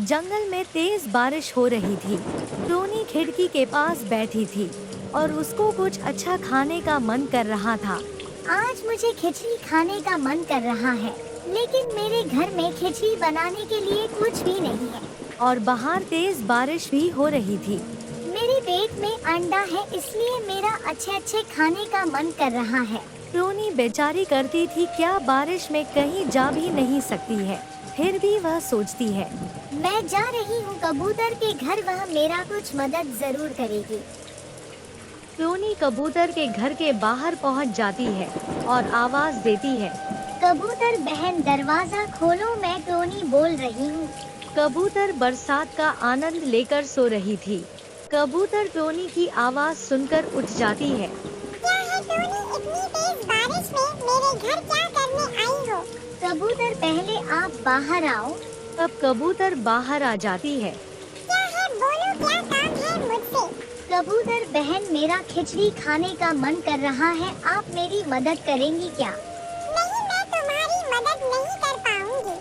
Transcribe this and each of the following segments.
जंगल में तेज बारिश हो रही थी। टोनी खिड़की के पास बैठी थी और उसको कुछ अच्छा खाने का मन कर रहा था। आज मुझे खिचड़ी खाने का मन कर रहा है, लेकिन मेरे घर में खिचड़ी बनाने के लिए कुछ भी नहीं है और बाहर तेज बारिश भी हो रही थी। मेरे पेट में अंडा है, इसलिए मेरा अच्छे अच्छे खाने का मन कर रहा है। टोनी बेचारी करती थी क्या बारिश में कहीं जा भी नहीं सकती है, फिर भी वह सोचती है मैं जा रही हूँ कबूतर के घर, वह मेरा कुछ मदद जरूर करेगी। टोनी कबूतर के घर के बाहर पहुंच जाती है और आवाज देती है, कबूतर बहन दरवाजा खोलो, मैं टोनी बोल रही हूँ। कबूतर बरसात का आनंद लेकर सो रही थी। कबूतर टोनी की आवाज सुनकर उठ जाती है। क्या है टोनी, इतनी तेज बारिश में मेरे घर क्या करने आई हो? कबूतर पहले आप बाहर आओ। अब कबूतर बाहर आ जाती है। क्या है, बोलो क्या काम है मुझसे? कबूतर बहन मेरा खिचड़ी खाने का मन कर रहा है, आप मेरी मदद करेंगी क्या? नहीं, मैं तुम्हारी मदद नहीं कर पाऊंगी।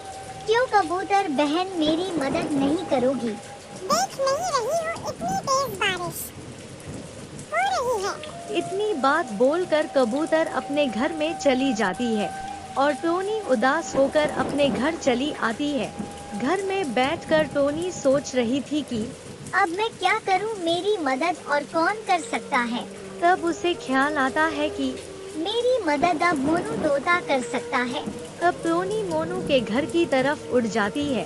क्यों कबूतर बहन मेरी मदद नहीं करोगी? देख नहीं रही हो इतनी तेज बारिश हो रही है। इतनी बात बोलकर कबूतर अपने घर में चली जाती है और टोनी उदास होकर अपने घर चली आती है। घर में बैठकर टोनी सोच रही थी कि अब मैं क्या करूं, मेरी मदद और कौन कर सकता है? तब उसे ख्याल आता है कि मेरी मदद अब मोनू तोता कर सकता है। तब टोनी मोनू के घर की तरफ उड़ जाती है।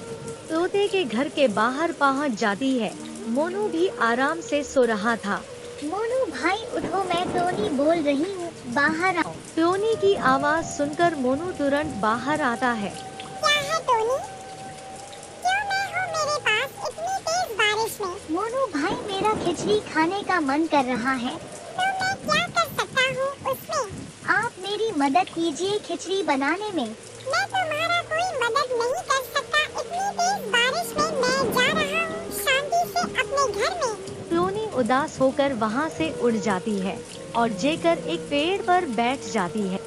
तोते के घर के बाहर पहुंच जाती है। मोनू भी आराम से सो रहा था। मोनू भाई उठो, मैं टोनी बोल रही हूँ, बाहर आओ। टोनी की आवाज सुनकर मोनू तुरंत बाहर आता है। क्या है टोनी, क्यों मैं हूँ मेरे पास इतनी तेज बारिश में? मोनू भाई मेरा खिचड़ी खाने का मन कर रहा है। तो मैं क्या कर सकता हूँ उसमें? आप मेरी मदद कीजिए खिचड़ी बनाने में। मैं तुम्हारा कोई मदद नहीं कर सकता, इतनी तेज बारिश में मैं जा रहा हूँ शांति से अपने घर में। टोनी उदास होकर वहाँ से उड़ जाती है और जेकर एक पेड़ पर बैठ जाती है।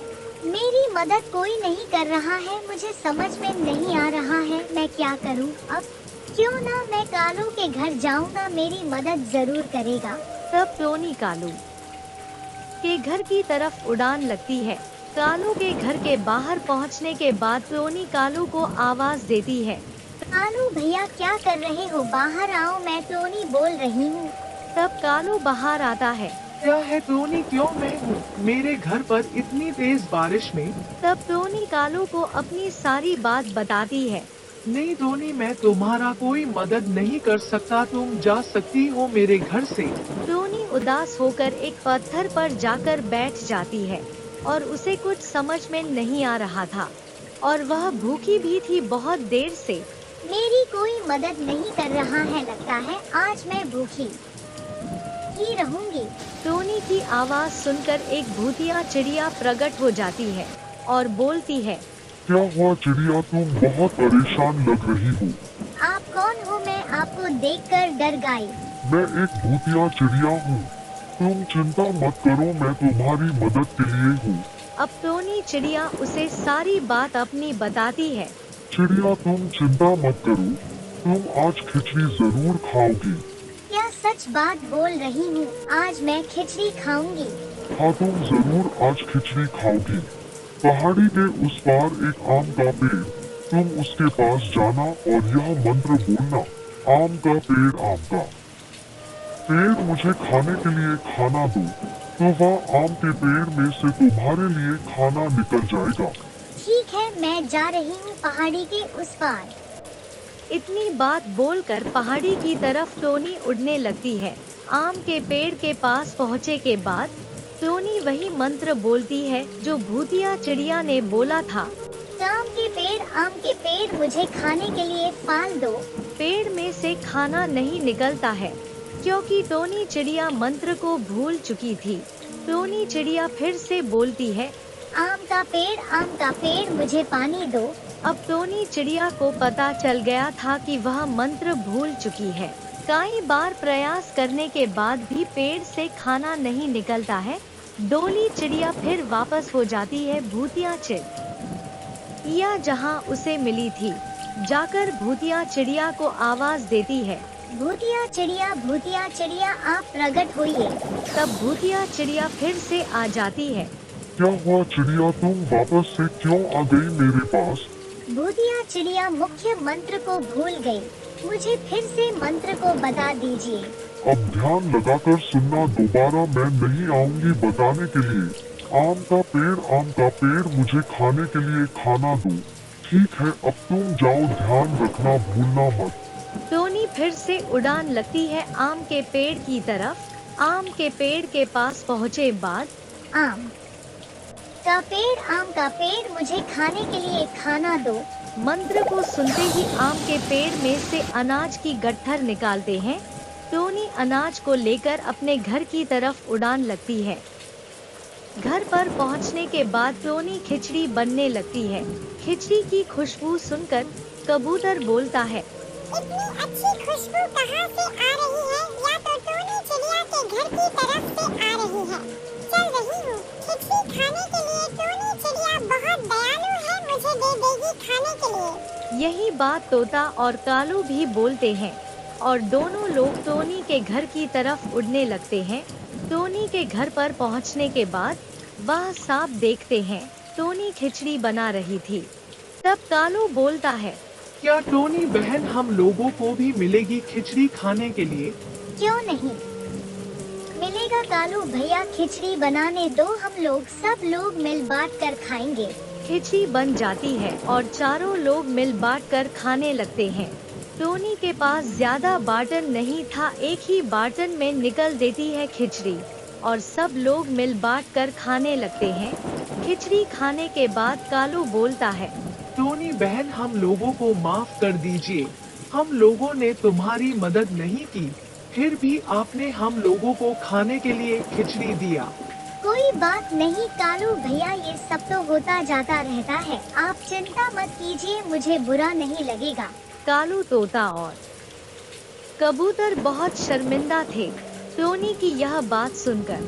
मेरी मदद कोई नहीं कर रहा है, मुझे समझ में नहीं आ रहा है मैं क्या करूं अब। क्यों ना मैं कालू के घर जाऊंगा, मेरी मदद जरूर करेगा। तब टोनी कालू के घर की तरफ उड़ान लगती है। कालू के घर के बाहर पहुंचने के बाद टोनी कालू को आवाज देती है। कालू भैया क्या कर रहे हो, बाहर आओ, मैं टोनी बोल रही हूँ। तब कालू बाहर आता है। क्या है टोनी, क्यों मैं हूँ मेरे घर पर इतनी तेज बारिश में? तब टोनी कालू को अपनी सारी बात बताती है। नहीं टोनी, मैं तुम्हारा कोई मदद नहीं कर सकता, तुम जा सकती हो मेरे घर से। टोनी उदास होकर एक पत्थर पर जाकर बैठ जाती है और उसे कुछ समझ में नहीं आ रहा था और वह भूखी भी थी बहुत देर से। मेरी कोई मदद नहीं कर रहा है, लगता है आज मैं भूखी ही रहूंगी। टोनी की आवाज सुनकर एक भूतिया चिड़िया प्रकट हो जाती है और बोलती है, क्या हुआ चिड़िया, तुम बहुत परेशान लग रही हो। आप कौन हो, मैं आपको देखकर डर गई। मैं एक भूतिया चिड़िया हूँ, तुम चिंता मत करो, मैं तुम्हारी मदद के लिए हूँ। अब टोनी चिड़िया उसे सारी बात अपनी बताती है। चिड़िया तुम चिंता मत करो, तुम आज खिचड़ी जरूर खाओगी। क्या सच बात बोल रही हूँ, आज मैं खिचड़ी खाऊंगी? हाँ तुम जरूर आज खिचड़ी खाओगी। पहाड़ी के उस पार एक आम का पेड़, तुम उसके पास जाना और यह मंत्र बोलना, आम का पेड़, आम का पेड़ मुझे खाने के लिए खाना दो, तो वह आम के पेड़ में से तुम्हारे लिए खाना निकल जाएगा। ठीक है, मैं जा रही हूँ पहाड़ी के उस पार। इतनी बात बोलकर पहाड़ी की तरफ टोनी उड़ने लगती है। आम के पेड़ के पास पहुँचे के बाद टोनी वही मंत्र बोलती है जो भूतिया चिड़िया ने बोला था। आम के पेड़ मुझे खाने के लिए फल दो। पेड़ में से खाना नहीं निकलता है क्योंकि टोनी चिड़िया मंत्र को भूल चुकी थी। टोनी चिड़िया फिर से बोलती है, आम का पेड़ मुझे पानी दो। अब टोनी चिड़िया को पता चल गया था कि वह मंत्र भूल चुकी है। कई बार प्रयास करने के बाद भी पेड़ से खाना नहीं निकलता है। डोली चिड़िया फिर वापस हो जाती है भूतिया चिड़िया जहाँ उसे मिली थी। जाकर भूतिया चिड़िया को आवाज देती है। भूतिया चिड़िया आप प्रकट होइए। तब भूतिया चिड़िया फिर से आ जाती है। क्या हुआ चिड़िया, तुम वापस से क्यों आ गई मेरे पास? भूतिया चिड़िया मुख्य मंत्र को भूल गई, मुझे फिर से मंत्र को बता दीजिए। अब ध्यान लगाकर सुनना, दोबारा मैं नहीं आऊंगी बताने के लिए। आम का पेड़ मुझे खाने के लिए खाना दो। ठीक है, अब तुम जाओ, ध्यान रखना, भूलना मत। टोनी फिर से उड़ान लगती है आम के पेड़ की तरफ। आम के पेड़ के पास पहुँचे बाद आम का पेड़ मुझे खाने के लिए खाना दो। मंत्र को सुनते ही आम के पेड़ में से अनाज की गट्ठर निकालते हैं। टोनी अनाज को लेकर अपने घर की तरफ उड़ान लगती है। घर पर पहुंचने के बाद टोनी खिचड़ी बनने लगती है। खिचड़ी की खुशबू सुनकर कबूतर बोलता है, इतनी अच्छी खुशबू कहाँ से आ रही है? या तो टोनी चिड़िया के घर की तरफ से आ रही है। चल रही हूँ खिचड़ी खाने के लिए। टोनी चिड़िया बहुत दयालु है, मुझे दे देगी खाने के लिए। यही बात तोता और कालू भी बोलते हैं और दोनों लोग टोनी के घर की तरफ उड़ने लगते हैं। टोनी के घर पर पहुंचने के बाद वह साफ देखते हैं टोनी खिचड़ी बना रही थी। तब कालू बोलता है, क्या टोनी बहन हम लोगों को भी मिलेगी खिचड़ी खाने के लिए? क्यों नहीं मिलेगा कालू भैया, खिचड़ी बनाने दो, हम लोग सब लोग मिल बांट कर खाएंगे। खिचड़ी बन जाती है और चारों लोग मिल बांट कर खाने लगते हैं। टोनी के पास ज्यादा बार्टन नहीं था, एक ही बार्टन में निकल देती है खिचड़ी और सब लोग मिल बांट कर खाने लगते हैं। खिचड़ी खाने के बाद कालू बोलता है, टोनी बहन हम लोगों को माफ कर दीजिए, हम लोगों ने तुम्हारी मदद नहीं की, फिर भी आपने हम लोगों को खाने के लिए खिचड़ी दिया। कोई बात नहीं कालू भैया, ये सब तो होता जाता रहता है, आप चिंता मत कीजिए, मुझे बुरा नहीं लगेगा। कालू, तोता और कबूतर बहुत शर्मिंदा थे टोनी की यह बात सुनकर।